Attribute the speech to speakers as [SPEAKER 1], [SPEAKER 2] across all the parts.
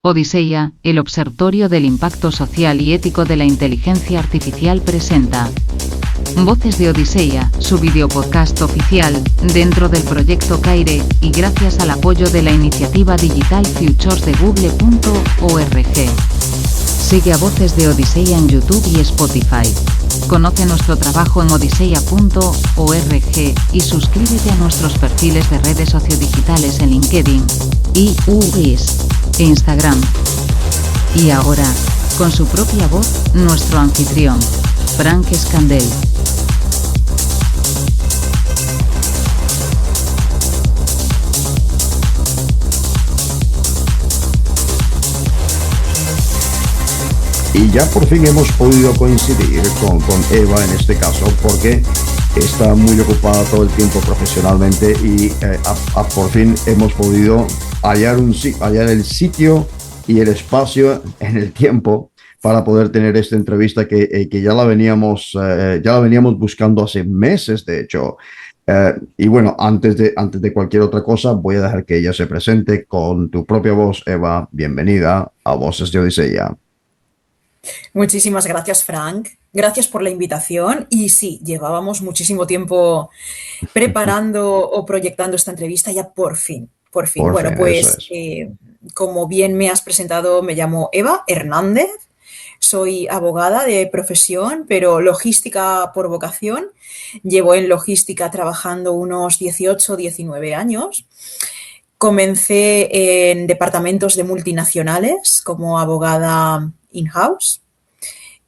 [SPEAKER 1] Odiseia, el Observatorio del Impacto Social y Ético de la Inteligencia Artificial presenta Voces de Odiseia, su videopodcast oficial, dentro del proyecto Caire, y gracias al apoyo de la iniciativa Digital Futures de Google.org. Sigue a Voces de Odiseia en YouTube y Spotify. Conoce nuestro trabajo en odiseia.org y suscríbete a nuestros perfiles de redes sociodigitales en LinkedIn, iUIS e Instagram. Y ahora, con su propia voz, nuestro anfitrión, Frank Scandell.
[SPEAKER 2] Y ya por fin hemos podido coincidir con Eva en este caso, porque está muy ocupada todo el tiempo profesionalmente y por fin hemos podido hallar el sitio y el espacio en el tiempo para poder tener esta entrevista que ya la veníamos buscando hace meses, de hecho. Y bueno, antes de cualquier otra cosa, voy a dejar que ella se presente con tu propia voz. Eva, bienvenida a Voces de Odiseia.
[SPEAKER 3] Muchísimas gracias, Frank. Gracias por la invitación. Y sí, llevábamos muchísimo tiempo preparando o proyectando esta entrevista, ya por fin. Bueno, pues como bien me has presentado, me llamo Eva Hernández. Soy abogada de profesión, pero logística por vocación. Llevo en logística trabajando unos 18, 19 años. Comencé en departamentos de multinacionales como abogada in-house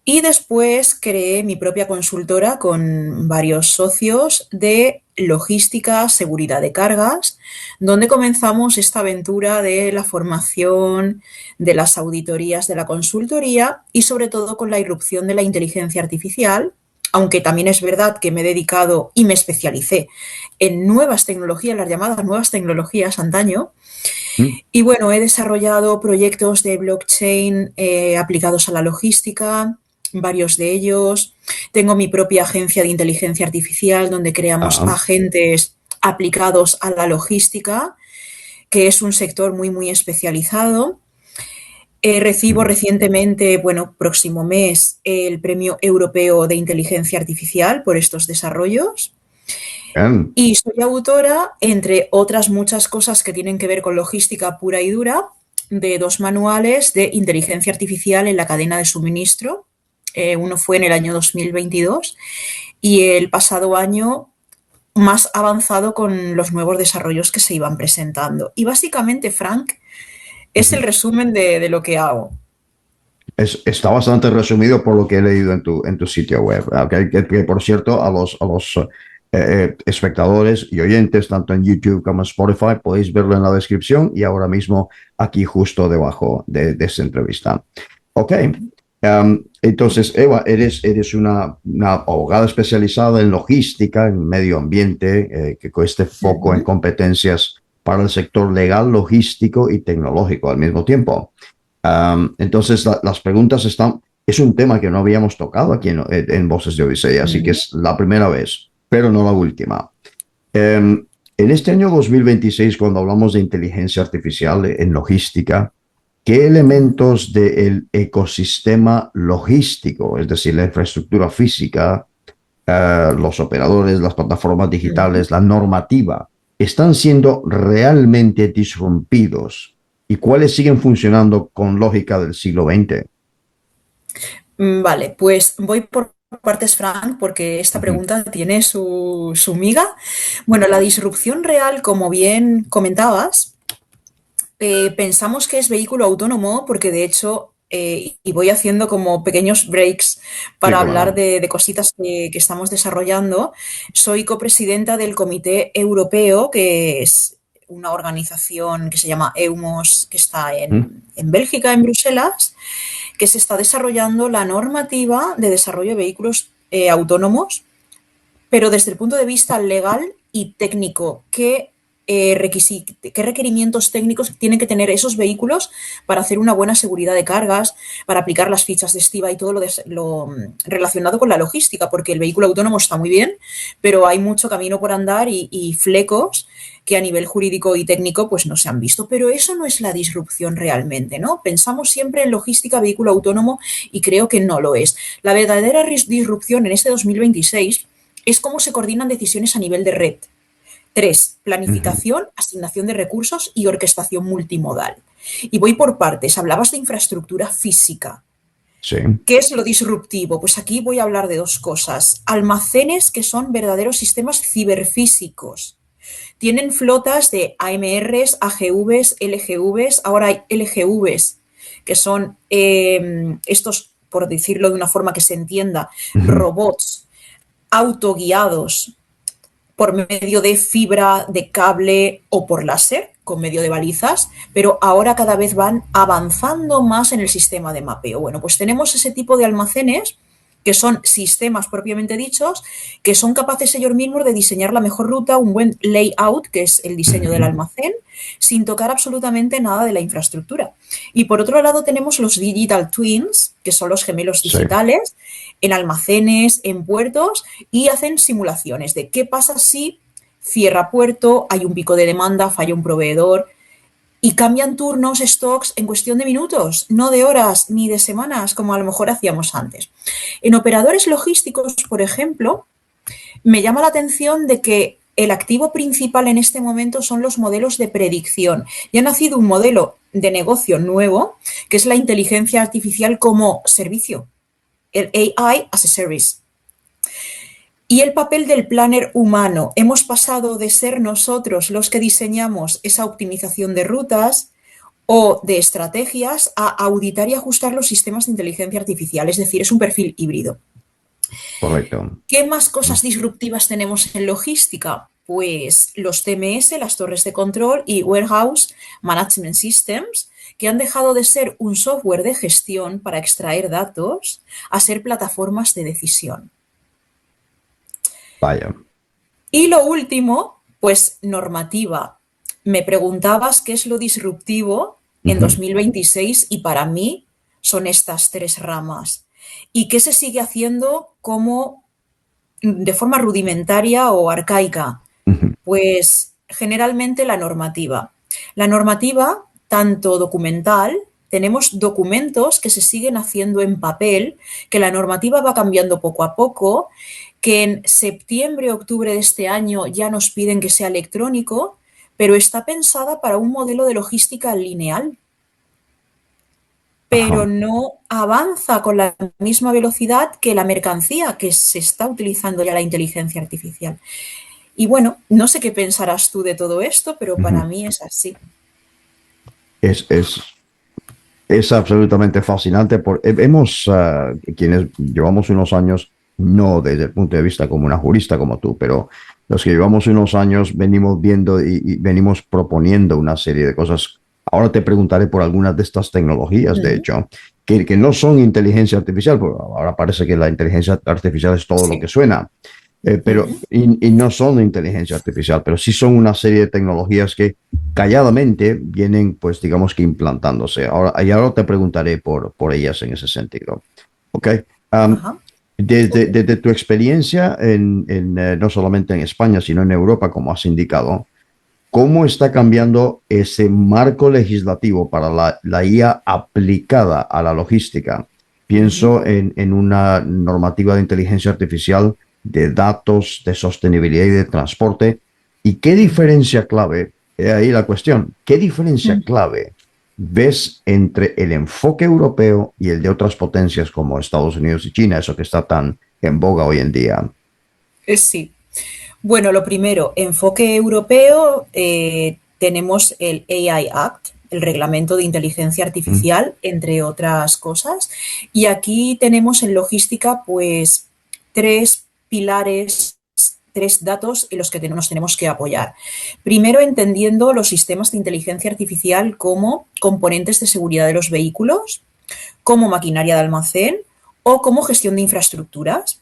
[SPEAKER 3] y después creé mi propia consultora con varios socios de logística, seguridad de cargas, donde comenzamos esta aventura de la formación, de las auditorías de la consultoría y sobre todo con la irrupción de la inteligencia artificial, aunque también es verdad que me he dedicado y me especialicé en nuevas tecnologías, las llamadas nuevas tecnologías antaño. Y bueno, he desarrollado proyectos de blockchain aplicados a la logística, varios de ellos. Tengo mi propia agencia de inteligencia artificial donde creamos agentes aplicados a la logística, que es un sector muy, muy especializado. Recibo recientemente, próximo mes, el Premio Europeo de Inteligencia Artificial por estos desarrollos. Y soy autora, entre otras muchas cosas que tienen que ver con logística pura y dura, de 2 manuales de inteligencia artificial en la cadena de suministro. Uno fue en el año 2022 y el pasado año más avanzado con los nuevos desarrollos que se iban presentando. Y básicamente, Frank, es el resumen de lo que hago.
[SPEAKER 2] Está bastante resumido por lo que he leído en tu sitio web. Que por cierto, a los espectadores y oyentes, tanto en YouTube como en Spotify, podéis verlo en la descripción y ahora mismo aquí justo debajo de esta entrevista. Ok. Entonces, Eva, eres una abogada especializada en logística, en medio ambiente, que con este foco en competencias para el sector legal, logístico y tecnológico al mismo tiempo. Entonces, las preguntas es un tema que no habíamos tocado aquí en Voces de Odiseia, así que es la primera vez, pero no la última. En este año 2026, cuando hablamos de inteligencia artificial en logística, ¿qué elementos del ecosistema logístico, es decir, la infraestructura física, los operadores, las plataformas digitales, la normativa, están siendo realmente disrumpidos y cuáles siguen funcionando con lógica del siglo XX?
[SPEAKER 3] Vale, pues voy por partes, Frank, porque esta pregunta tiene su miga. Bueno, la disrupción real, como bien comentabas, pensamos que es vehículo autónomo porque de hecho, y voy haciendo como pequeños breaks para hablar de cositas que estamos desarrollando, soy copresidenta del Comité Europeo, que es una organización que se llama EUMOS, que está en Bélgica, en Bruselas, que se está desarrollando la normativa de desarrollo de vehículos autónomos, pero desde el punto de vista legal y técnico, que qué requerimientos técnicos tienen que tener esos vehículos para hacer una buena seguridad de cargas, para aplicar las fichas de estiva y todo lo relacionado con la logística, porque el vehículo autónomo está muy bien, pero hay mucho camino por andar y flecos que a nivel jurídico y técnico pues no se han visto. Pero eso no es la disrupción realmente, ¿no? Pensamos siempre en logística, vehículo autónomo y creo que no lo es. La verdadera disrupción en este 2026 es cómo se coordinan decisiones a nivel de red. 3.
[SPEAKER 2] Ujú.
[SPEAKER 3] Planificación, asignación de recursos y orquestación multimodal. Y voy por partes. Hablabas de infraestructura física.
[SPEAKER 2] Sí.
[SPEAKER 3] ¿Qué es lo disruptivo? Pues aquí voy a hablar de dos cosas. Almacenes que son verdaderos sistemas ciberfísicos. Tienen flotas de AMRs, AGVs, LGVs. Ahora hay LGVs, que son estos, por decirlo de una forma que se entienda,
[SPEAKER 2] Ujú.
[SPEAKER 3] robots autoguiados por medio de fibra, de cable o por láser, con medio de balizas, pero ahora cada vez van avanzando más en el sistema de mapeo. Bueno, pues tenemos ese tipo de almacenes que son sistemas propiamente dichos, que son capaces ellos mismos de diseñar la mejor ruta, un buen layout, que es el diseño del
[SPEAKER 2] Ujú.
[SPEAKER 3] almacén, sin tocar absolutamente nada de la infraestructura. Y por otro lado tenemos los digital twins, que son los gemelos
[SPEAKER 2] Sí.
[SPEAKER 3] digitales, en almacenes, en puertos, y hacen simulaciones de qué pasa si cierra puerto, hay un pico de demanda, falla un proveedor, y cambian turnos, stocks en cuestión de minutos, no de horas ni de semanas, como a lo mejor hacíamos antes. En operadores logísticos, por ejemplo, me llama la atención de que el activo principal en este momento son los modelos de predicción. Y ha nacido un modelo de negocio nuevo, que es la inteligencia artificial como servicio, el AI as a Service. Y el papel del planner humano. Hemos pasado de ser nosotros los que diseñamos esa optimización de rutas o de estrategias a auditar y ajustar los sistemas de inteligencia artificial. Es decir, es un perfil híbrido.
[SPEAKER 2] Correcto.
[SPEAKER 3] ¿Qué más cosas disruptivas tenemos en logística? Pues los TMS, las torres de control y Warehouse Management Systems, que han dejado de ser un software de gestión para extraer datos a ser plataformas de decisión.
[SPEAKER 2] Vaya.
[SPEAKER 3] Y lo último, pues normativa. Me preguntabas qué es lo disruptivo en
[SPEAKER 2] Ujú.
[SPEAKER 3] 2026 y para mí son estas tres ramas. ¿Y qué se sigue haciendo como de forma rudimentaria o arcaica?
[SPEAKER 2] Ujú.
[SPEAKER 3] Pues generalmente la normativa. La normativa, tanto documental, tenemos documentos que se siguen haciendo en papel, que la normativa va cambiando poco a poco, que en septiembre, octubre de este año ya nos piden que sea electrónico, pero está pensada para un modelo de logística lineal, pero
[SPEAKER 2] Ajá.
[SPEAKER 3] no avanza con la misma velocidad que la mercancía, que se está utilizando ya la inteligencia artificial. Y bueno, no sé qué pensarás tú de todo esto, pero para
[SPEAKER 2] Ujú.
[SPEAKER 3] mí es así.
[SPEAKER 2] Es, es, es absolutamente fascinante. Hemos, quienes llevamos unos años, no desde el punto de vista como una jurista como tú, pero los que llevamos unos años venimos viendo y venimos proponiendo una serie de cosas. Ahora te preguntaré por algunas de estas tecnologías, de
[SPEAKER 3] Mm,
[SPEAKER 2] hecho, que no son inteligencia artificial, porque ahora parece que la inteligencia artificial es todo lo que
[SPEAKER 3] sí.
[SPEAKER 2] suena.
[SPEAKER 3] Mm,
[SPEAKER 2] Y no son de inteligencia artificial, pero sí son una serie de tecnologías que calladamente vienen, pues digamos que implantándose. Ahora te preguntaré por ellas en ese sentido. ¿Ok? Um,
[SPEAKER 3] ajá. Ok.
[SPEAKER 2] desde tu experiencia no solamente en España, sino en Europa, como has indicado, ¿cómo está cambiando ese marco legislativo para la IA aplicada a la logística?
[SPEAKER 3] Ujú.
[SPEAKER 2] Pienso en una normativa de inteligencia artificial, de datos, de sostenibilidad y de transporte. ¿Y qué diferencia clave? Ahí la cuestión. ¿Qué diferencia
[SPEAKER 3] Mm.
[SPEAKER 2] clave ves entre el enfoque europeo y el de otras potencias como Estados Unidos y China, eso que está tan en boga hoy en día?
[SPEAKER 3] Sí. Bueno, lo primero, enfoque europeo, tenemos el AI Act, el Reglamento de Inteligencia
[SPEAKER 2] Mm.
[SPEAKER 3] Artificial, entre otras cosas. Y aquí tenemos en logística, pues, tres pilares, tres datos en los que nos tenemos que apoyar. Primero, entendiendo los sistemas de inteligencia artificial como componentes de seguridad de los vehículos, como maquinaria de almacén o como gestión de infraestructuras.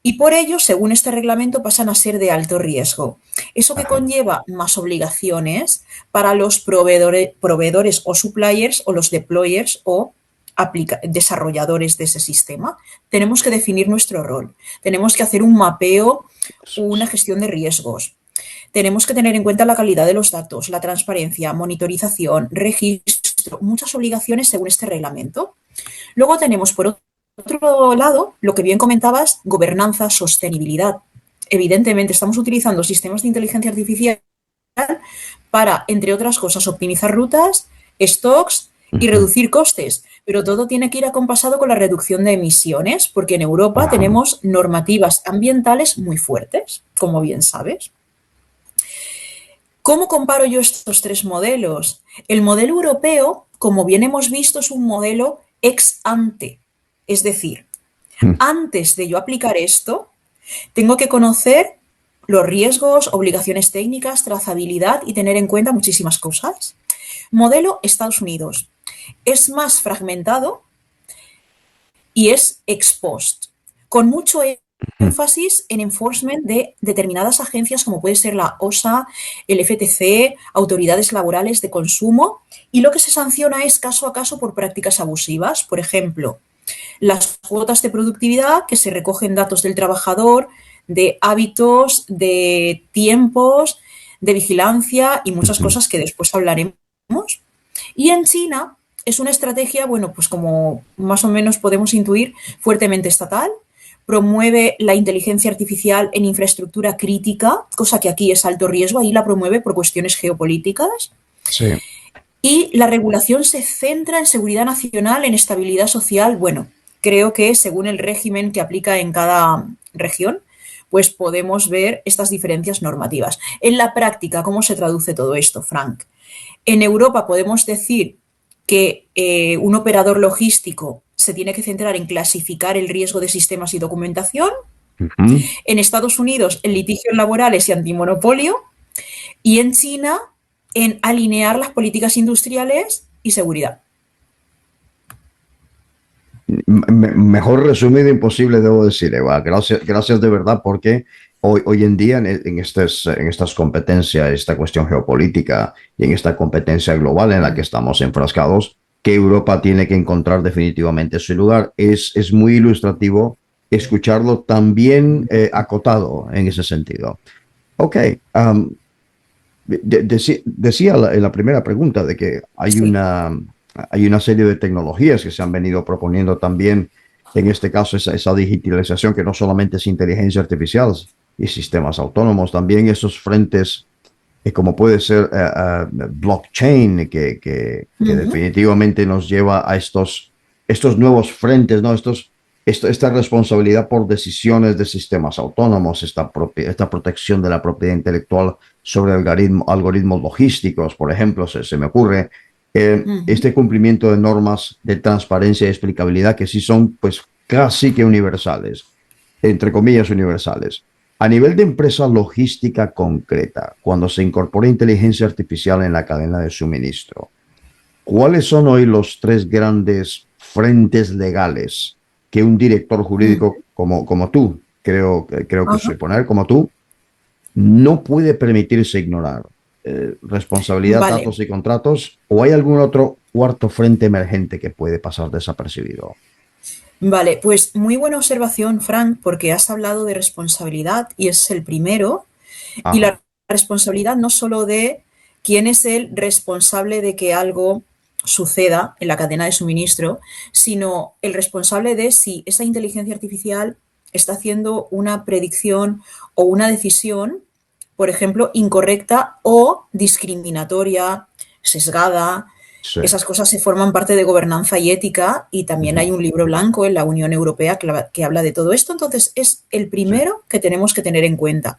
[SPEAKER 3] y por ello, según este reglamento, pasan a ser de alto riesgo. Eso que
[SPEAKER 2] Ajá.
[SPEAKER 3] conlleva más obligaciones para los proveedores o suppliers o los deployers o desarrolladores de ese sistema. Tenemos que definir nuestro rol. Tenemos que hacer un mapeo,
[SPEAKER 2] Eso
[SPEAKER 3] una
[SPEAKER 2] es.
[SPEAKER 3] gestión de riesgos. Tenemos que tener en cuenta la calidad de los datos, la transparencia, monitorización, registro, muchas obligaciones según este reglamento. Luego tenemos, por otro lado, lo que bien comentabas, gobernanza, sostenibilidad. Evidentemente, estamos utilizando sistemas de inteligencia artificial para, entre otras cosas, optimizar rutas, stocks y
[SPEAKER 2] Ujú.
[SPEAKER 3] reducir costes. Pero todo tiene que ir acompasado con la reducción de emisiones, porque en Europa
[SPEAKER 2] Ajá.
[SPEAKER 3] tenemos normativas ambientales muy fuertes, como bien sabes. ¿Cómo comparo yo estos tres modelos? El modelo europeo, como bien hemos visto, es un modelo ex ante. Es decir,
[SPEAKER 2] Mm.
[SPEAKER 3] antes de yo aplicar esto, tengo que conocer los riesgos, obligaciones técnicas, trazabilidad y tener en cuenta muchísimas cosas. Modelo Estados Unidos. Es más fragmentado y es ex post, con mucho
[SPEAKER 2] Ujú.
[SPEAKER 3] énfasis en enforcement de determinadas agencias como puede ser la OSA, el FTC, autoridades laborales de consumo, y lo que se sanciona es caso a caso por prácticas abusivas. Por ejemplo, las cuotas de productividad que se recogen datos del trabajador, de hábitos, de tiempos, de vigilancia y muchas
[SPEAKER 2] Ujú.
[SPEAKER 3] cosas que después hablaremos. Y en China es una estrategia, bueno, pues como más o menos podemos intuir, fuertemente estatal. Promueve la inteligencia artificial en infraestructura crítica, cosa que aquí es alto riesgo, ahí la promueve por cuestiones geopolíticas.
[SPEAKER 2] Sí.
[SPEAKER 3] Y la regulación se centra en seguridad nacional, en estabilidad social. Bueno, creo que según el régimen que aplica en cada región, pues podemos ver estas diferencias normativas. En la práctica, ¿cómo se traduce todo esto, Frank? En Europa podemos decir que un operador logístico se tiene que centrar en clasificar el riesgo de sistemas y documentación.
[SPEAKER 2] Ujú.
[SPEAKER 3] En Estados Unidos, en litigios laborales y antimonopolio. Y en China, en alinear las políticas industriales y seguridad.
[SPEAKER 2] Mejor resumido imposible, debo decir, Eva. Gracias, gracias de verdad, porque hoy en día en estas competencias, esta cuestión geopolítica y en esta competencia global en la que estamos enfrascados, que Europa tiene que encontrar definitivamente su lugar. Es muy ilustrativo escucharlo tan bien acotado en ese sentido. Ok, decía en la primera pregunta de que
[SPEAKER 3] Sí.
[SPEAKER 2] hay una serie de tecnologías que se han venido proponiendo también, en este caso esa digitalización que no solamente es inteligencia artificial y sistemas autónomos, también esos frentes como puede ser blockchain, que
[SPEAKER 3] Ujú.
[SPEAKER 2] definitivamente nos lleva a estos nuevos frentes, ¿no? Esta responsabilidad por decisiones de sistemas autónomos, esta protección de la propiedad intelectual sobre algoritmos logísticos, por ejemplo, se me ocurre,
[SPEAKER 3] Ujú.
[SPEAKER 2] este cumplimiento de normas de transparencia y explicabilidad que sí son pues casi que universales, entre comillas universales. A nivel de empresa logística concreta, cuando se incorpora inteligencia artificial en la cadena de suministro, ¿cuáles son hoy los tres grandes frentes legales que un director jurídico
[SPEAKER 3] Ujú.
[SPEAKER 2] como tú, creo que
[SPEAKER 3] Ajá.
[SPEAKER 2] suponer como tú, no puede permitirse ignorar? Responsabilidad,
[SPEAKER 3] Vale,
[SPEAKER 2] datos y contratos, ¿o hay algún otro cuarto frente emergente que puede pasar desapercibido?
[SPEAKER 3] vale, pues muy buena observación, Frank, porque has hablado de responsabilidad y es el primero. Y
[SPEAKER 2] Ajá.
[SPEAKER 3] la responsabilidad no solo de quién es el responsable de que algo suceda en la cadena de suministro, sino el responsable de si esa inteligencia artificial está haciendo una predicción o una decisión, por ejemplo, incorrecta o discriminatoria, sesgada.
[SPEAKER 2] Sí.
[SPEAKER 3] Esas cosas se forman parte de gobernanza y ética y también
[SPEAKER 2] Ujú.
[SPEAKER 3] hay un libro blanco en la Unión Europea que habla de todo esto. Entonces, es el
[SPEAKER 2] Sí.
[SPEAKER 3] primero que tenemos que tener en cuenta.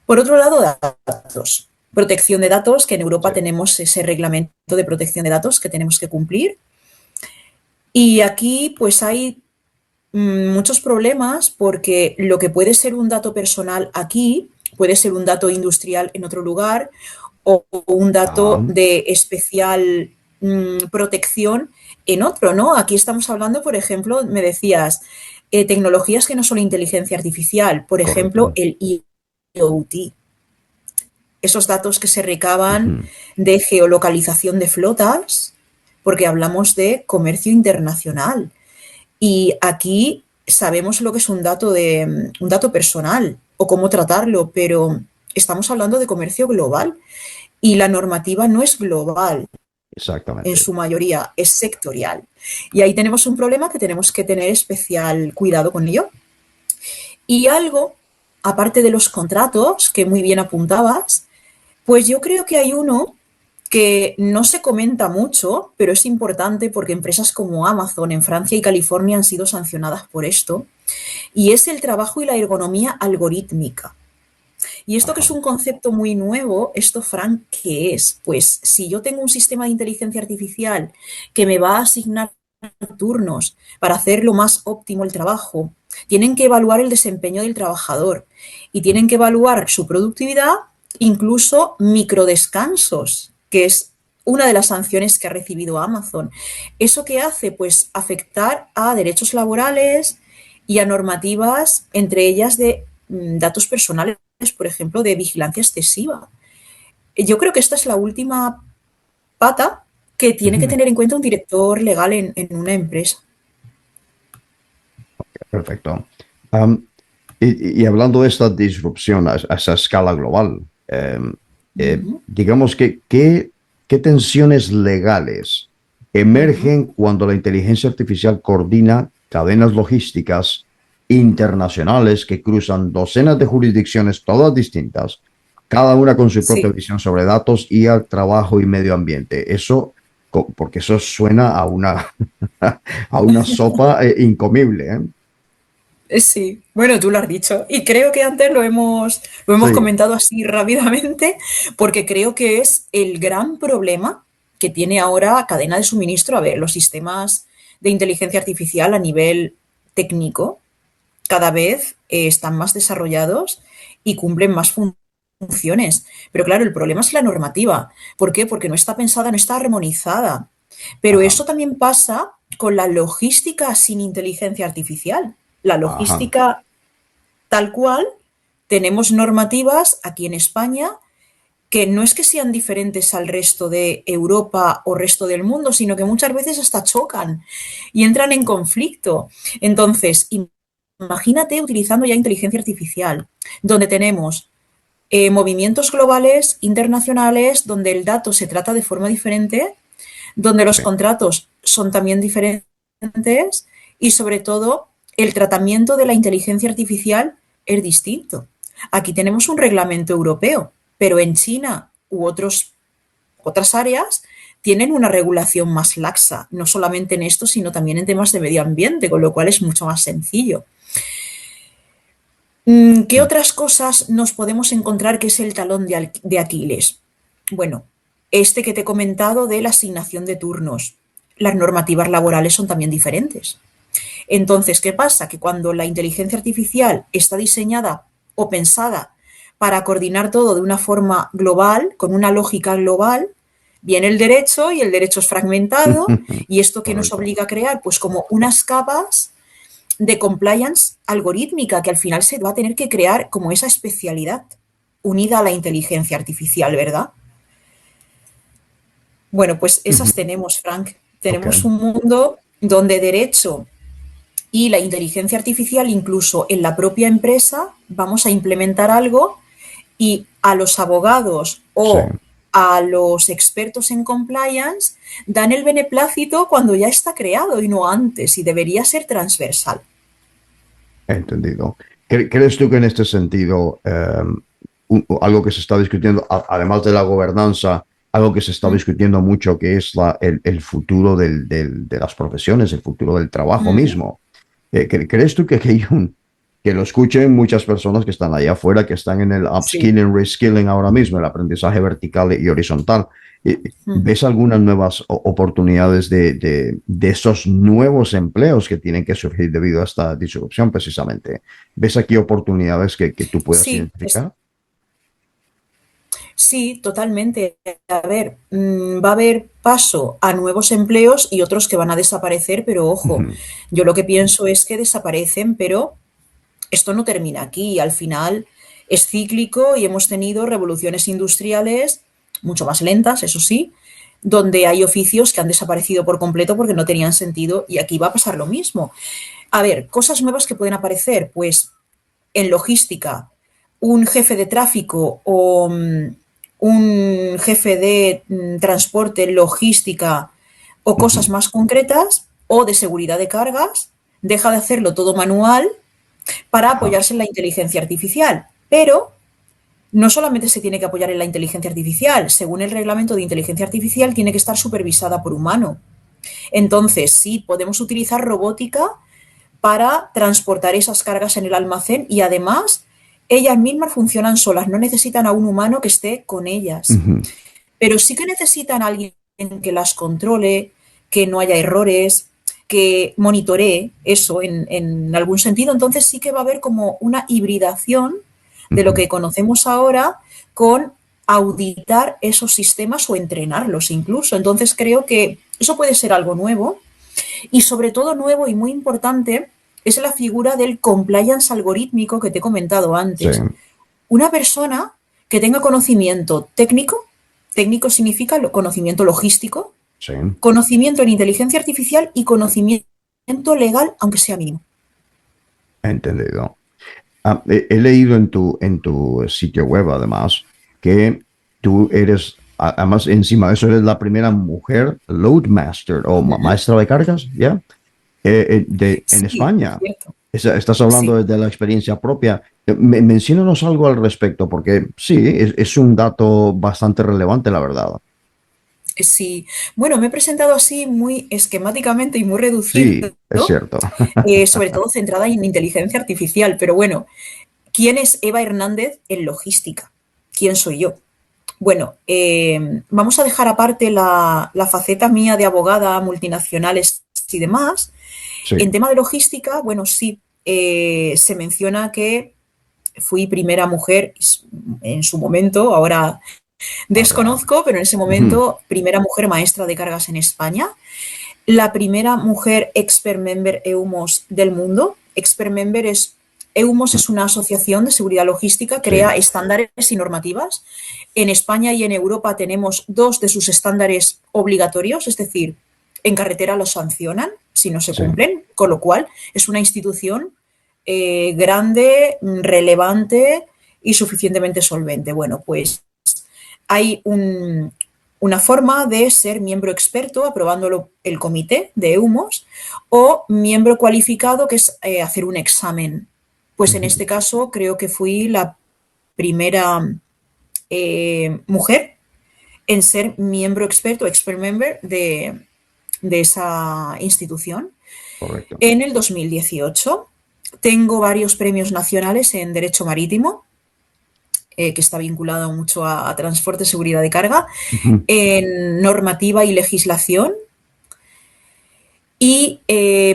[SPEAKER 3] Por otro lado, datos. Protección de datos, que en Europa
[SPEAKER 2] Sí.
[SPEAKER 3] tenemos ese reglamento de protección de datos que tenemos que cumplir. Y aquí pues hay muchos problemas porque lo que puede ser un dato personal aquí puede ser un dato industrial en otro lugar o un dato
[SPEAKER 2] Ajá.
[SPEAKER 3] de especial protección en otro, ¿no? Aquí estamos hablando, por ejemplo, me decías, tecnologías que no son inteligencia artificial, por ejemplo,
[SPEAKER 2] Correcto.
[SPEAKER 3] el IoT, esos datos que se recaban
[SPEAKER 2] Ujú.
[SPEAKER 3] de geolocalización de flotas, porque hablamos de comercio internacional. Y aquí sabemos lo que es un dato personal o cómo tratarlo, pero estamos hablando de comercio global y la normativa no es global en
[SPEAKER 2] Exactamente.
[SPEAKER 3] su mayoría, es sectorial. Y ahí tenemos un problema que tenemos que tener especial cuidado con ello. Y algo, aparte de los contratos, que muy bien apuntabas, pues yo creo que hay uno que no se comenta mucho, pero es importante porque empresas como Amazon en Francia y California han sido sancionadas por esto, y es el trabajo y la ergonomía algorítmica. Y esto que es
[SPEAKER 2] Ajá.
[SPEAKER 3] un concepto muy nuevo, esto, Frank, ¿qué es? Pues si yo tengo un sistema de inteligencia artificial que me va a asignar turnos para hacer lo más óptimo el trabajo, tienen que evaluar el desempeño del trabajador y tienen que evaluar su productividad, incluso microdescansos, que es una de las sanciones que ha recibido Amazon. ¿Eso qué hace? Pues afectar a derechos laborales y a normativas, entre ellas de datos personales, por ejemplo, de vigilancia excesiva. Yo creo que esta es la última pata que tiene que
[SPEAKER 2] Ujú.
[SPEAKER 3] tener en cuenta un director legal en una empresa.
[SPEAKER 2] Perfecto. Am, y hablando de esta disrupción a esa escala global, digamos que ¿qué tensiones legales
[SPEAKER 3] Ujú.
[SPEAKER 2] emergen cuando la inteligencia artificial coordina cadenas logísticas internacionales que cruzan docenas de jurisdicciones, todas distintas, cada una con su propia
[SPEAKER 3] Sí,
[SPEAKER 2] visión sobre datos y al trabajo y medio ambiente? Eso, porque eso suena a una, a una sopa incomible, ¿eh?
[SPEAKER 3] sí. Bueno, tú lo has dicho. Y creo que antes lo hemos
[SPEAKER 2] Sí,
[SPEAKER 3] comentado así rápidamente, porque creo que es el gran problema que tiene ahora cadena de suministro. A ver, los sistemas de inteligencia artificial a nivel técnico cada vez están más desarrollados y cumplen más funciones. Pero claro, el problema es la normativa. ¿Por qué? Porque no está pensada, no está armonizada. Pero
[SPEAKER 2] ajá,
[SPEAKER 3] eso también pasa con la logística sin inteligencia artificial. La
[SPEAKER 2] ajá.
[SPEAKER 3] logística tal cual, tenemos normativas aquí en España que no es que sean diferentes al resto de Europa o resto del mundo, sino que muchas veces hasta chocan y entran en conflicto. Entonces, imagínate utilizando ya inteligencia artificial, donde tenemos movimientos globales, internacionales, donde el dato se trata de forma diferente, donde los
[SPEAKER 2] Sí.
[SPEAKER 3] contratos son también diferentes y sobre todo el tratamiento de la inteligencia artificial es distinto. Aquí tenemos un reglamento europeo, pero en China u otras áreas tienen una regulación más laxa, no solamente en esto, sino también en temas de medio ambiente, con lo cual es mucho más sencillo. ¿Qué
[SPEAKER 2] Mm.
[SPEAKER 3] otras cosas nos podemos encontrar que es el talón de Aquiles? Bueno, este que te he comentado de la asignación de turnos. Las normativas laborales son también diferentes. Entonces, ¿qué pasa? Que cuando la inteligencia artificial está diseñada o pensada para coordinar todo de una forma global, con una lógica global, viene el derecho y el derecho es fragmentado y esto que nos
[SPEAKER 2] Correcto.
[SPEAKER 3] obliga a crear, pues como unas capas de compliance algorítmica que al final se va a tener que crear como esa especialidad unida a la inteligencia artificial, ¿verdad? Bueno, pues
[SPEAKER 2] Ujú.
[SPEAKER 3] esas tenemos, Frank.
[SPEAKER 2] Ok.
[SPEAKER 3] Tenemos un mundo donde derecho y la inteligencia artificial, incluso en la propia empresa, vamos a implementar algo y a los abogados
[SPEAKER 2] Sí,
[SPEAKER 3] o a los expertos en compliance dan el beneplácito cuando ya está creado y no antes, y debería ser transversal.
[SPEAKER 2] entendido. ¿Crees tú que en este sentido, algo que se está discutiendo, además de la gobernanza, algo que se está
[SPEAKER 3] Mm,
[SPEAKER 2] discutiendo mucho, que es el futuro de las profesiones, el futuro del trabajo
[SPEAKER 3] mm,
[SPEAKER 2] mismo? ¿Crees tú que hay que lo escuchen muchas personas que están allá afuera, que están en el
[SPEAKER 3] sí.
[SPEAKER 2] upskilling, reskilling ahora mismo, el aprendizaje vertical y horizontal?
[SPEAKER 3] Mm.
[SPEAKER 2] ¿Ves algunas nuevas oportunidades de esos nuevos empleos que tienen que surgir debido a esta disrupción precisamente? ¿Ves aquí oportunidades que tú puedas
[SPEAKER 3] Sí,
[SPEAKER 2] identificar?
[SPEAKER 3] Sí, totalmente. A ver, va a haber paso a nuevos empleos y otros que van a desaparecer, pero ojo,
[SPEAKER 2] Ujú,
[SPEAKER 3] yo lo que pienso es que desaparecen, pero esto no termina aquí. Al final es cíclico y hemos tenido revoluciones industriales mucho más lentas, eso sí, donde hay oficios que han desaparecido por completo porque no tenían sentido y aquí va a pasar lo mismo. A ver, cosas nuevas que pueden aparecer, pues en logística, un jefe de tráfico o un jefe de transporte, logística o cosas
[SPEAKER 2] ujú.
[SPEAKER 3] más concretas o de seguridad de cargas, deja de hacerlo todo manual para
[SPEAKER 2] Ajá.
[SPEAKER 3] apoyarse en la inteligencia artificial. Pero no solamente se tiene que apoyar en la inteligencia artificial, según el reglamento de inteligencia artificial tiene que estar supervisada por humano. Entonces, sí, podemos utilizar robótica para transportar esas cargas en el almacén y además ellas mismas funcionan solas, no necesitan a un humano que esté con ellas.
[SPEAKER 2] Ujú.
[SPEAKER 3] Pero sí que necesitan a alguien que las controle, que no haya errores, que monitoree eso en algún sentido. Entonces sí que va a haber como una hibridación de lo
[SPEAKER 2] Ujú.
[SPEAKER 3] que conocemos ahora con auditar esos sistemas o entrenarlos incluso. Entonces creo que eso puede ser algo nuevo y sobre todo nuevo y muy importante es la figura del compliance algorítmico que te he comentado
[SPEAKER 2] Sí,
[SPEAKER 3] antes. Una persona que tenga conocimiento técnico, técnico significa conocimiento logístico,
[SPEAKER 2] sí,
[SPEAKER 3] conocimiento en inteligencia artificial y conocimiento legal, aunque sea mínimo.
[SPEAKER 2] entendido. He leído en tu sitio web, además, que tú eres, además, encima de eso, eres la primera mujer Loadmaster o maestra de cargas, ¿ya? En
[SPEAKER 3] Sí, es
[SPEAKER 2] España.
[SPEAKER 3] cierto.
[SPEAKER 2] Estás hablando
[SPEAKER 3] Sí.
[SPEAKER 2] de la experiencia propia. Menciónanos algo al respecto, porque sí, es un dato bastante relevante, la verdad.
[SPEAKER 3] Sí, bueno, me he presentado así muy esquemáticamente y muy reducido,
[SPEAKER 2] Sí, es cierto.
[SPEAKER 3] sobre todo centrada en inteligencia artificial, pero bueno, ¿quién es Eva Hernández en logística? ¿Quién soy yo? Bueno, vamos a dejar aparte la faceta mía de abogada, multinacionales y demás.
[SPEAKER 2] Sí,
[SPEAKER 3] En tema de logística, bueno, sí, se menciona que fui primera mujer en su momento, ahora
[SPEAKER 2] ajá.
[SPEAKER 3] desconozco, pero en ese
[SPEAKER 2] Ujú.
[SPEAKER 3] momento primera mujer maestra de cargas en España, la primera mujer expert member EUMOS del mundo. Expert member es EUMOS es una asociación de seguridad logística,
[SPEAKER 2] Sí,
[SPEAKER 3] crea estándares y normativas. En España y en Europa tenemos dos de sus estándares obligatorios, es decir, en carretera los sancionan si no se
[SPEAKER 2] sí,
[SPEAKER 3] cumplen, con lo cual es una institución grande, relevante y suficientemente solvente. Bueno, pues hay una forma de ser miembro experto aprobándolo el comité de EUMOS o miembro cualificado que es hacer un examen. Pues en
[SPEAKER 2] ujú.
[SPEAKER 3] este caso creo que fui la primera mujer en ser miembro experto, expert member de esa institución.
[SPEAKER 2] Correcto.
[SPEAKER 3] En el 2018 tengo varios premios nacionales en Derecho Marítimo, que está vinculado mucho a transporte, seguridad de carga,
[SPEAKER 2] Ujú.
[SPEAKER 3] en normativa y legislación y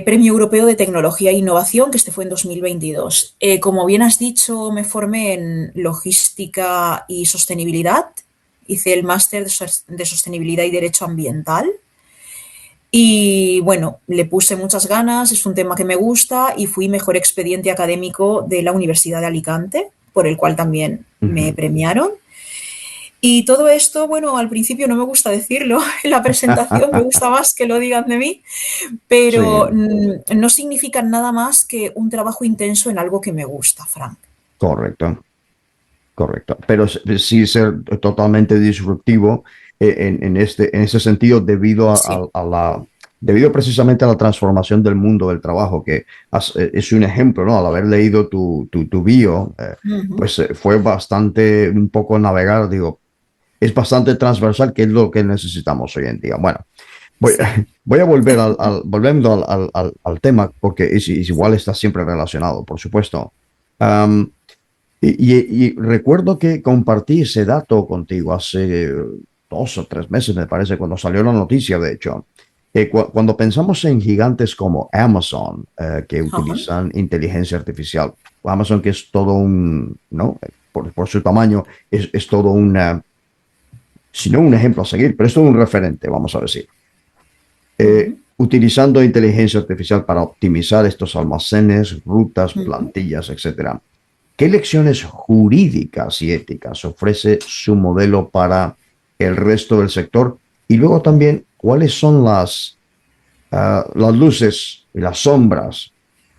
[SPEAKER 3] Premio Europeo de Tecnología e Innovación, que este fue en 2022. Como bien has dicho, me formé en logística y sostenibilidad, hice el máster de sostenibilidad y derecho ambiental y bueno, le puse muchas ganas, es un tema que me gusta y fui mejor expediente académico de la Universidad de Alicante, por el cual también me
[SPEAKER 2] Ujú.
[SPEAKER 3] premiaron. Y todo esto, bueno, al principio no me gusta decirlo en la presentación, me gusta más que lo digan de mí,
[SPEAKER 2] Sí,
[SPEAKER 3] pero no significa nada más que un trabajo intenso en algo que me gusta, Frank.
[SPEAKER 2] correcto. Correcto, pero sí ser totalmente disruptivo en ese sentido debido
[SPEAKER 3] Sí.
[SPEAKER 2] debido precisamente a la transformación del mundo del trabajo, que es un ejemplo, ¿no? Al haber leído tu bio,
[SPEAKER 3] Ujú.
[SPEAKER 2] pues fue bastante, un poco navegar, digo, es bastante transversal, que es lo que necesitamos hoy en día. Bueno, voy,
[SPEAKER 3] Sí.
[SPEAKER 2] voy a volver volviendo al tema, porque es igual, está siempre relacionado, por supuesto. Y recuerdo que compartí ese dato contigo hace 2 o 3 meses, me parece, cuando salió la noticia, de hecho. Cuando pensamos en gigantes como Amazon, que
[SPEAKER 3] Ajá.
[SPEAKER 2] utilizan inteligencia artificial, Amazon que es todo un, ¿no? Por su tamaño, es todo una, sino un ejemplo a seguir, pero esto es un referente, vamos a decir.
[SPEAKER 3] Ujú,
[SPEAKER 2] Utilizando inteligencia artificial para optimizar estos almacenes, rutas,
[SPEAKER 3] ujú.
[SPEAKER 2] plantillas, etcétera. ¿Qué lecciones jurídicas y éticas ofrece su modelo para el resto del sector? Y luego también, ¿cuáles son las luces y las sombras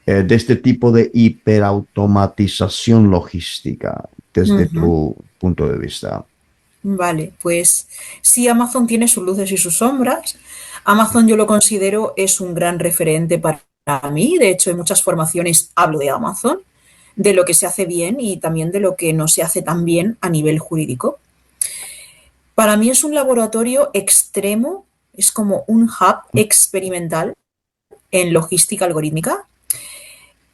[SPEAKER 2] de este tipo de hiperautomatización logística desde
[SPEAKER 3] Ujú.
[SPEAKER 2] tu punto de vista?
[SPEAKER 3] Vale, pues sí, Amazon tiene sus luces y sus sombras. Amazon yo lo considero es un gran referente para mí. De hecho, en muchas formaciones hablo de Amazon, de lo que se hace bien y también de lo que no se hace tan bien a nivel jurídico. Para mí es un laboratorio extremo, es como un hub experimental en logística algorítmica.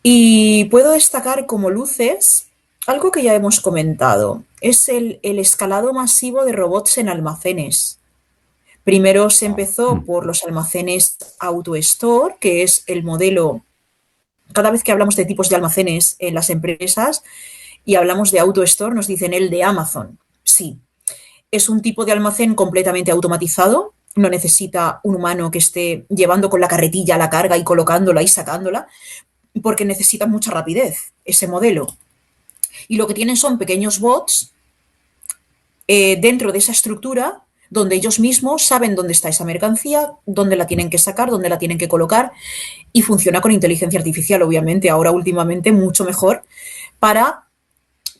[SPEAKER 3] Y puedo destacar como luces algo que ya hemos comentado, es el escalado masivo de robots en almacenes. Primero se
[SPEAKER 2] Ah,
[SPEAKER 3] empezó por los almacenes AutoStore, que es el modelo, cada vez que hablamos de tipos de almacenes en las empresas y hablamos de AutoStore, nos dicen el de Amazon. Sí, es un tipo de almacén completamente automatizado, no necesita un humano que esté llevando con la carretilla la carga y colocándola y sacándola, porque necesita mucha rapidez ese modelo. Y lo que tienen son pequeños bots dentro de esa estructura donde ellos mismos saben dónde está esa mercancía, dónde la tienen que sacar, dónde la tienen que colocar y funciona con inteligencia artificial, obviamente, ahora últimamente mucho mejor, para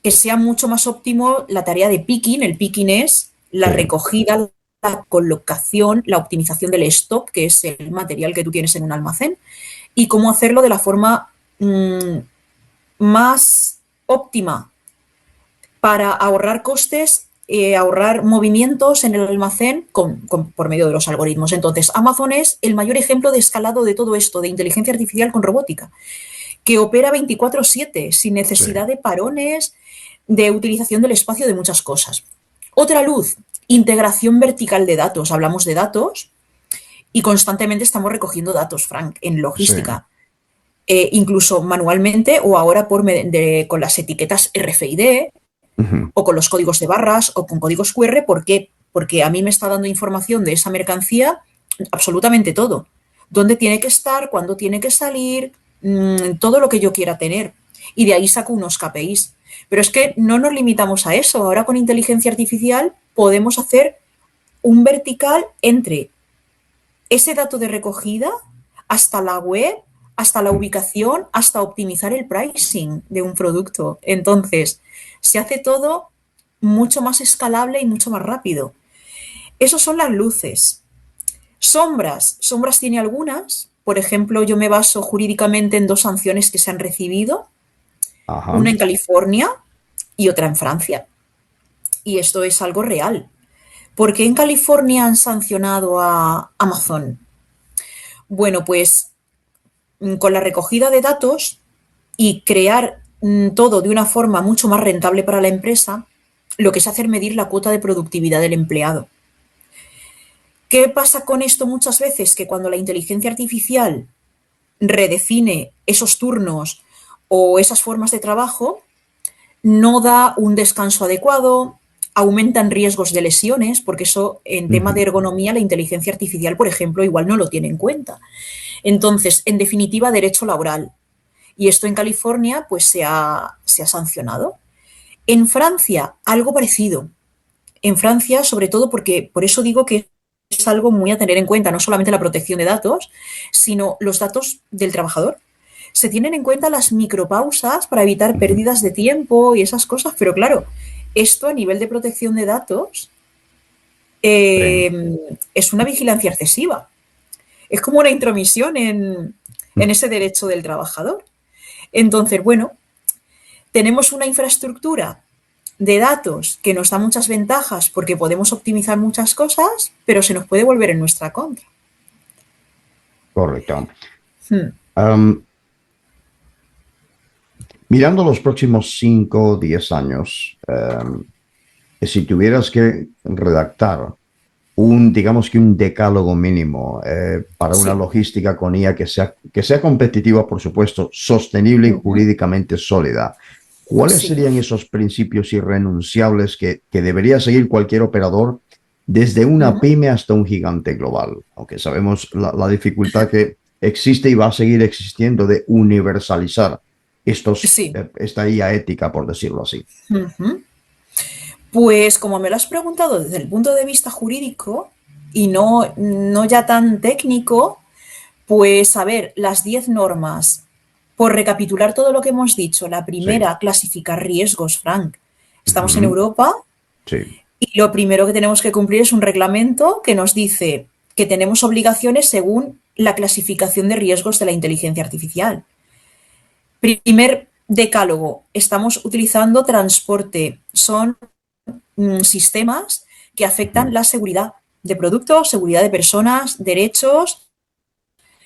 [SPEAKER 3] que sea mucho más óptimo la tarea de picking. El picking es la
[SPEAKER 2] sí,
[SPEAKER 3] recogida, la colocación, la optimización del stock, que es el material que tú tienes en un almacén, y cómo hacerlo de la forma más óptima para ahorrar costes, ahorrar movimientos en el almacén por medio de los algoritmos. Entonces, Amazon es el mayor ejemplo de escalado de todo esto, de inteligencia artificial con robótica, que opera 24/7, sin
[SPEAKER 2] sí.
[SPEAKER 3] necesidad de parones, de utilización del espacio, de muchas cosas. Otra luz, integración vertical de datos. Hablamos de datos y constantemente estamos recogiendo datos, Frank, en
[SPEAKER 2] Sí.
[SPEAKER 3] logística. Incluso manualmente o ahora con las etiquetas RFID,
[SPEAKER 2] Ujú.
[SPEAKER 3] o con los códigos de barras o con códigos QR. ¿Por qué? Porque a mí me está dando información de esa mercancía absolutamente todo. Dónde tiene que estar, cuándo tiene que salir, todo lo que yo quiera tener. Y de ahí saco unos KPIs. Pero es que no nos limitamos a eso. Ahora con inteligencia artificial podemos hacer un vertical entre ese dato de recogida hasta la web, hasta la ubicación, hasta optimizar el pricing de un producto. Entonces, se hace todo mucho más escalable y mucho más rápido. Esas son las luces. Sombras. Sombras tiene algunas. Por ejemplo, yo me baso jurídicamente en dos sanciones que se han recibido,
[SPEAKER 2] Ajá.
[SPEAKER 3] una en California y otra en Francia. Y esto es algo real. ¿Por qué en California han sancionado a Amazon? Bueno, pues con la recogida de datos y crear todo de una forma mucho más rentable para la empresa, lo que es hacer medir la cuota de productividad del empleado. ¿Qué pasa con esto muchas veces? Que cuando la inteligencia artificial redefine esos turnos o esas formas de trabajo, no da un descanso adecuado, aumentan riesgos de lesiones, porque eso en tema de
[SPEAKER 2] Ujú.
[SPEAKER 3] ergonomía la inteligencia artificial, por ejemplo, igual no lo tiene en cuenta. Entonces, en definitiva, derecho laboral. Y esto en California pues se ha sancionado. En Francia, algo parecido. En Francia, sobre todo porque, por eso digo que es algo muy a tener en cuenta, no solamente la protección de datos, sino los datos del trabajador. Se tienen en cuenta las micropausas para evitar
[SPEAKER 2] Ujú.
[SPEAKER 3] pérdidas de tiempo y esas cosas, pero claro, esto a nivel de protección de datos
[SPEAKER 2] Sí.
[SPEAKER 3] es una vigilancia excesiva. Es como una intromisión en ese derecho del trabajador. Entonces, bueno, tenemos una infraestructura de datos que nos da muchas ventajas porque podemos optimizar muchas cosas, pero se nos puede volver en nuestra contra.
[SPEAKER 2] Correcto.
[SPEAKER 3] Hmm.
[SPEAKER 2] Am, Mirando los próximos 5 o 10 años, si tuvieras que redactar digamos que un decálogo mínimo para una
[SPEAKER 3] Sí.
[SPEAKER 2] logística con IA que sea competitiva, por supuesto, sostenible y
[SPEAKER 3] Ujú.
[SPEAKER 2] jurídicamente sólida, ¿cuáles
[SPEAKER 3] Sí.
[SPEAKER 2] serían esos principios irrenunciables que debería seguir cualquier operador desde una
[SPEAKER 3] Ujú.
[SPEAKER 2] pyme hasta un gigante global, aunque sabemos la dificultad que existe y va a seguir existiendo de universalizar
[SPEAKER 3] Sí.
[SPEAKER 2] esta IA ética, por decirlo así.
[SPEAKER 3] Ujú. Pues como me lo has preguntado desde el punto de vista jurídico y no ya tan técnico, pues a ver, las 10 normas. Por recapitular todo lo que hemos dicho, la
[SPEAKER 2] Sí.
[SPEAKER 3] primera, clasificar riesgos, Frank. Estamos en
[SPEAKER 2] Ujú.
[SPEAKER 3] Europa
[SPEAKER 2] Sí.
[SPEAKER 3] y lo primero que tenemos que cumplir es un reglamento que nos dice que tenemos obligaciones según la clasificación de riesgos de la inteligencia artificial. Primer decálogo, estamos utilizando transporte. Son sistemas que afectan
[SPEAKER 2] Ujú.
[SPEAKER 3] la seguridad de productos, seguridad de personas, derechos,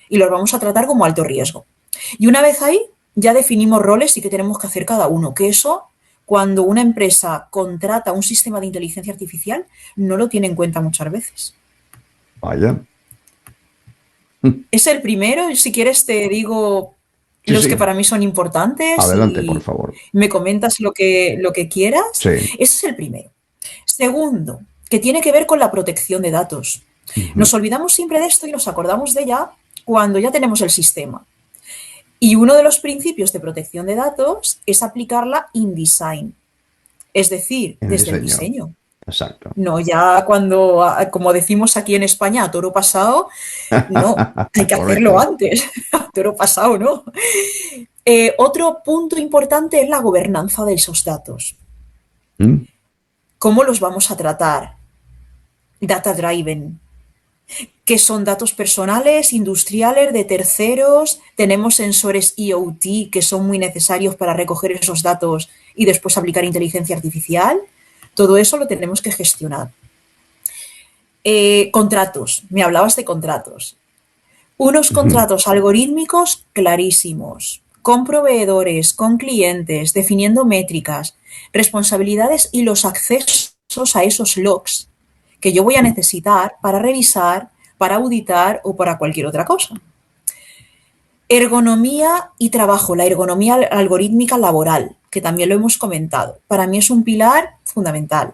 [SPEAKER 3] y los vamos a tratar como alto riesgo. Y una vez ahí, ya definimos roles y qué tenemos que hacer cada uno, que eso, cuando una empresa contrata un sistema de inteligencia artificial, no lo tiene en cuenta muchas veces.
[SPEAKER 2] Vaya.
[SPEAKER 3] Es el primero, y si quieres te digo
[SPEAKER 2] Sí,
[SPEAKER 3] los que
[SPEAKER 2] sí.
[SPEAKER 3] para mí son importantes
[SPEAKER 2] Adelante, por
[SPEAKER 3] y
[SPEAKER 2] favor.
[SPEAKER 3] me comentas lo que quieras.
[SPEAKER 2] Sí.
[SPEAKER 3] Ese es el primero. Segundo, que tiene que ver con la protección de datos.
[SPEAKER 2] Ujú.
[SPEAKER 3] Nos olvidamos siempre de esto y nos acordamos de ella cuando ya tenemos el sistema. Y uno de los principios de protección de datos es aplicarla InDesign, es decir,
[SPEAKER 2] En el
[SPEAKER 3] desde el
[SPEAKER 2] diseño.
[SPEAKER 3] diseño.
[SPEAKER 2] Exacto.
[SPEAKER 3] No ya cuando, como decimos aquí en España, a toro pasado, no, hay que hacerlo
[SPEAKER 2] Correcto.
[SPEAKER 3] antes, a toro pasado, ¿no? Otro punto importante es la gobernanza de esos datos.
[SPEAKER 2] ¿Mm?
[SPEAKER 3] ¿Cómo los vamos a tratar? Data driven, que son datos personales, industriales, de terceros. Tenemos sensores IoT que son muy necesarios para recoger esos datos y después aplicar inteligencia artificial. Todo eso lo tenemos que gestionar. Contratos. Me hablabas de contratos. Unos
[SPEAKER 2] Ujú.
[SPEAKER 3] contratos algorítmicos clarísimos, con proveedores, con clientes, definiendo métricas, responsabilidades y los accesos a esos logs que yo voy a necesitar para revisar, para auditar o para cualquier otra cosa. Ergonomía y trabajo, la ergonomía algorítmica laboral, que también lo hemos comentado. Para mí es un pilar fundamental.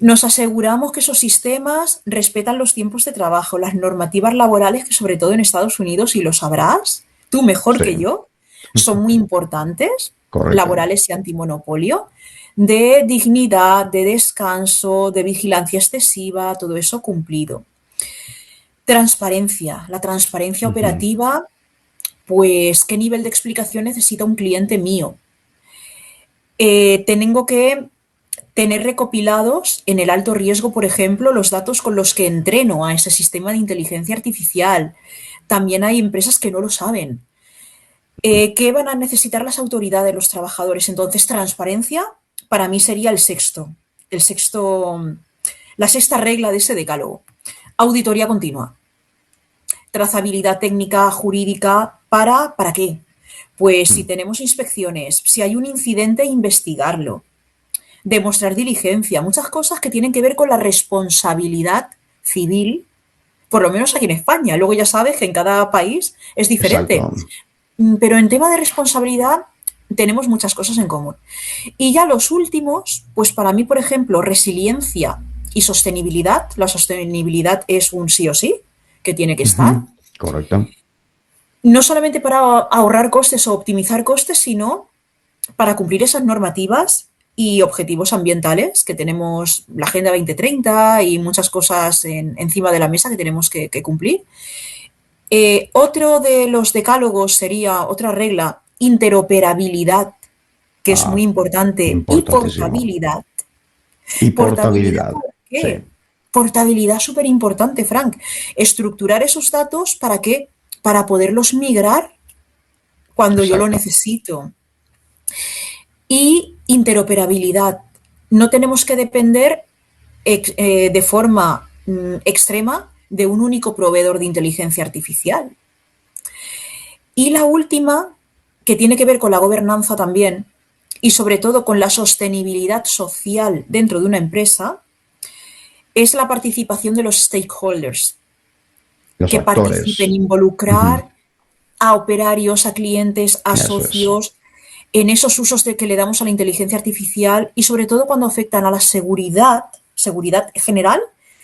[SPEAKER 3] Nos aseguramos que esos sistemas respetan los tiempos de trabajo, las normativas laborales, que sobre todo en Estados Unidos, y lo sabrás, tú mejor
[SPEAKER 2] Sí.
[SPEAKER 3] que yo, son muy importantes,
[SPEAKER 2] Correcto.
[SPEAKER 3] laborales y antimonopolio, de dignidad, de descanso, de vigilancia excesiva, todo eso cumplido. Transparencia, la transparencia
[SPEAKER 2] Ujú.
[SPEAKER 3] operativa, pues qué nivel de explicación necesita un cliente mío. Tengo que tener recopilados en el alto riesgo, por ejemplo, los datos con los que entreno a ese sistema de inteligencia artificial. También hay empresas que no lo saben. ¿Qué van a necesitar las autoridades, los trabajadores? Entonces, transparencia para mí sería el sexto, la sexta regla de ese decálogo. Auditoría continua. Trazabilidad técnica, jurídica, ¿para qué? Pues si
[SPEAKER 2] Mm.
[SPEAKER 3] tenemos inspecciones, si hay un incidente, investigarlo, demostrar diligencia, muchas cosas que tienen que ver con la responsabilidad civil, por lo menos aquí en España. Luego ya sabes que en cada país es diferente.
[SPEAKER 2] Exacto.
[SPEAKER 3] Pero en tema de responsabilidad tenemos muchas cosas en común. Y ya los últimos, pues para mí, por ejemplo, resiliencia y sostenibilidad. La sostenibilidad es un sí o sí, que tiene que estar.
[SPEAKER 2] Ujú. Correcto.
[SPEAKER 3] No solamente para ahorrar costes o optimizar costes, sino para cumplir esas normativas y objetivos ambientales que tenemos, la Agenda 2030 y muchas cosas encima de la mesa que tenemos que cumplir. Otro de los decálogos sería otra regla, interoperabilidad, que es muy
[SPEAKER 2] Ah,
[SPEAKER 3] importante, y
[SPEAKER 2] importantísimo.
[SPEAKER 3] portabilidad.
[SPEAKER 2] Y
[SPEAKER 3] ¿Portabilidad
[SPEAKER 2] portabilidad.
[SPEAKER 3] por
[SPEAKER 2] Sí.
[SPEAKER 3] qué? Portabilidad súper importante, Frank. Estructurar esos datos para qué? Para poderlos migrar cuando yo lo
[SPEAKER 2] Exacto.
[SPEAKER 3] necesito. Y interoperabilidad. No tenemos que depender de forma extrema de un único proveedor de inteligencia artificial. Y la última, que tiene que ver con la gobernanza también, y sobre todo con la sostenibilidad social dentro de una empresa, es la participación de los stakeholders,
[SPEAKER 2] Los
[SPEAKER 3] que participen,
[SPEAKER 2] actores. Ujú.
[SPEAKER 3] involucrar a operarios, a clientes, a
[SPEAKER 2] Eso es.
[SPEAKER 3] socios, en esos usos de que le damos a la inteligencia artificial y sobre todo cuando afectan a la seguridad, seguridad general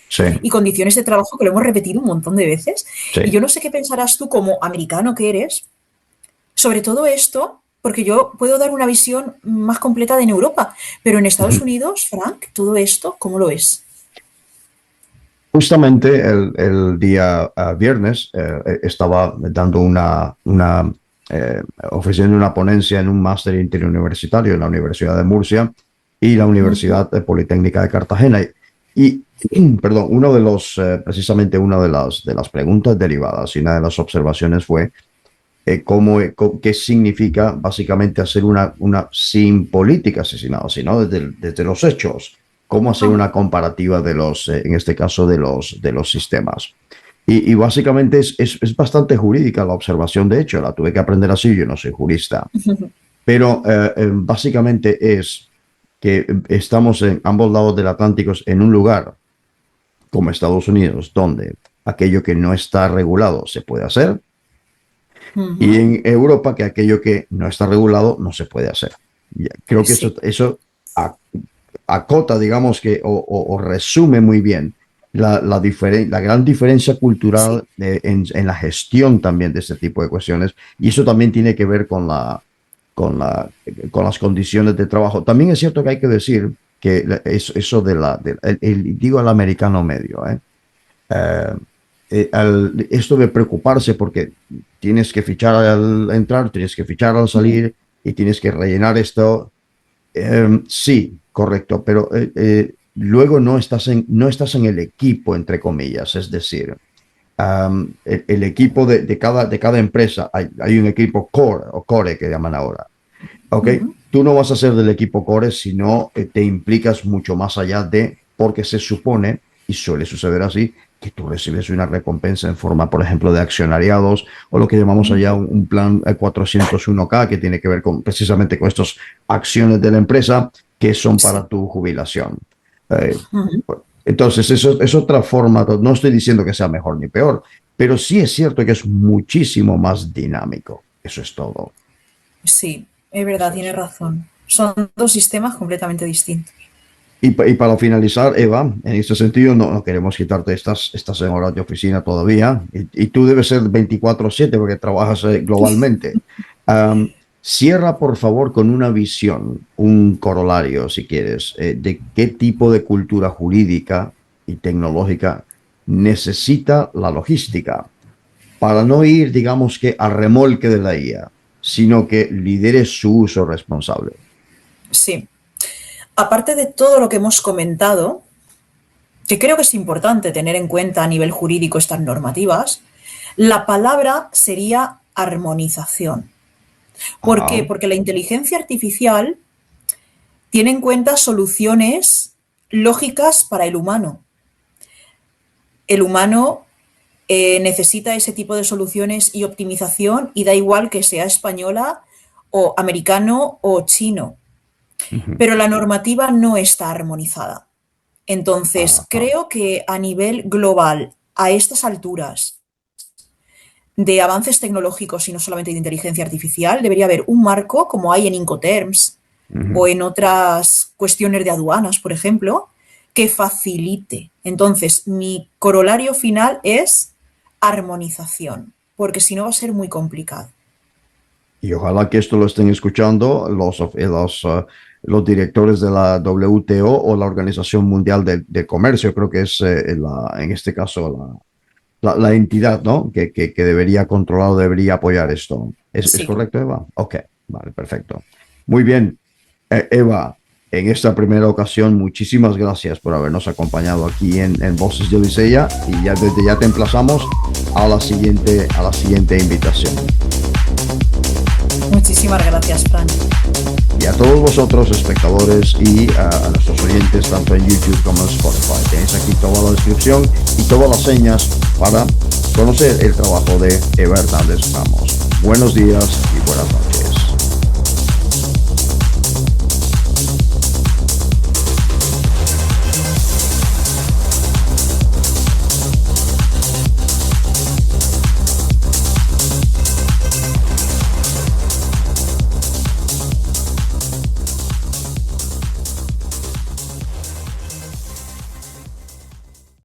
[SPEAKER 2] Sí,
[SPEAKER 3] y condiciones de trabajo que lo hemos repetido un montón de veces.
[SPEAKER 2] sí.
[SPEAKER 3] Y yo no sé qué pensarás tú como americano que eres sobre todo esto, porque yo puedo dar una visión más completa de en Europa, pero en Estados
[SPEAKER 2] Ujú.
[SPEAKER 3] Unidos, Frank, todo esto, ¿cómo lo es?
[SPEAKER 2] Justamente el día viernes estaba dando ofreciendo una ponencia en un máster interuniversitario en la Universidad de Murcia y la
[SPEAKER 3] Ujú.
[SPEAKER 2] Universidad Politécnica de Cartagena. Perdón, precisamente una de las preguntas derivadas y una de las observaciones fue qué significa básicamente hacer sin política asesinada, sino desde los hechos, cómo hacer
[SPEAKER 3] Ajá.
[SPEAKER 2] una comparativa en este caso, de los sistemas. Y básicamente es bastante jurídica la observación, de hecho, la tuve que aprender así, yo no soy jurista, pero básicamente es que estamos en ambos lados del Atlántico en un lugar como Estados Unidos, donde aquello que no está regulado se puede hacer, y
[SPEAKER 3] Ujú.
[SPEAKER 2] en Europa que aquello que no está regulado no se puede hacer. Creo que
[SPEAKER 3] Sí,
[SPEAKER 2] eso acota, digamos que, o resume muy bien la gran diferencia
[SPEAKER 3] sí.
[SPEAKER 2] cultural en la gestión también de este tipo de cuestiones. Y eso también tiene que ver con, la, con las condiciones de trabajo. También es cierto que hay que decir que eso digo al americano medio, eh, esto de preocuparse porque tienes que fichar al entrar, tienes que fichar al
[SPEAKER 3] Ujú.
[SPEAKER 2] salir y tienes que rellenar esto. Sí, correcto, pero luego no estás en el equipo, entre comillas, es decir, el equipo de cada empresa, hay un equipo core o core que llaman ahora. ¿Ok?
[SPEAKER 3] Ujú.
[SPEAKER 2] Tú no vas a ser del equipo core si no te implicas mucho más allá porque se supone, y suele suceder así, que tú recibes una recompensa en forma, por ejemplo, de accionariados o lo que llamamos allá
[SPEAKER 3] Ujú.
[SPEAKER 2] un plan 401k que tiene que ver precisamente con estas acciones de la empresa que son
[SPEAKER 3] Sí.
[SPEAKER 2] para tu jubilación. Eh,
[SPEAKER 3] Ujú.
[SPEAKER 2] entonces, eso es otra forma, no estoy diciendo que sea mejor ni peor, pero sí es cierto que es muchísimo más dinámico. Eso es todo.
[SPEAKER 3] Sí, es verdad,
[SPEAKER 2] Eso
[SPEAKER 3] tienes
[SPEAKER 2] es.
[SPEAKER 3] razón. Son dos sistemas completamente distintos.
[SPEAKER 2] Y para finalizar, Eva, en este sentido, no queremos quitarte, estás en horas de oficina todavía y tú debes ser 24/7 porque trabajas globalmente. Cierra, por favor, con una visión, un corolario, si quieres, de qué tipo de cultura jurídica y tecnológica necesita la logística para no ir, digamos que, a remolque de la IA, sino que lidere su uso responsable.
[SPEAKER 3] Sí. Aparte de todo lo que hemos comentado, que creo que es importante tener en cuenta a nivel jurídico estas normativas, la palabra sería armonización. ¿Por qué?
[SPEAKER 2] Ajá,
[SPEAKER 3] Porque la inteligencia artificial tiene en cuenta soluciones lógicas para el humano. El humano necesita ese tipo de soluciones y optimización y da igual que sea española o americano o chino,
[SPEAKER 2] ujú,
[SPEAKER 3] pero la normativa no está armonizada. Entonces,
[SPEAKER 2] ajá.
[SPEAKER 3] creo que a nivel global, a estas alturas de avances tecnológicos y no solamente de inteligencia artificial, debería haber un marco como hay en Incoterms o
[SPEAKER 2] Ujú.
[SPEAKER 3] en otras cuestiones de aduanas, por ejemplo, que facilite. Entonces, mi corolario final es armonización, porque si no va a ser muy complicado.
[SPEAKER 2] Y ojalá que esto lo estén escuchando los directores de la WTO o la Organización Mundial de Comercio, creo que es en este caso la entidad, ¿no? Que debería controlar o debería apoyar esto. Es
[SPEAKER 3] Sí,
[SPEAKER 2] correcto, Eva? Ok, vale, perfecto. Muy bien. Eva, en esta primera ocasión, muchísimas gracias por habernos acompañado aquí en Voces de Odisea y desde ya te emplazamos a la siguiente invitación.
[SPEAKER 3] muchísimas gracias, Fran.
[SPEAKER 2] Y a todos vosotros, espectadores, y a nuestros oyentes, tanto en YouTube como en Spotify. Tenéis aquí toda la descripción y todas las señas para conocer el trabajo de Eva Hernández Ramos. Buenos días y buenas noches.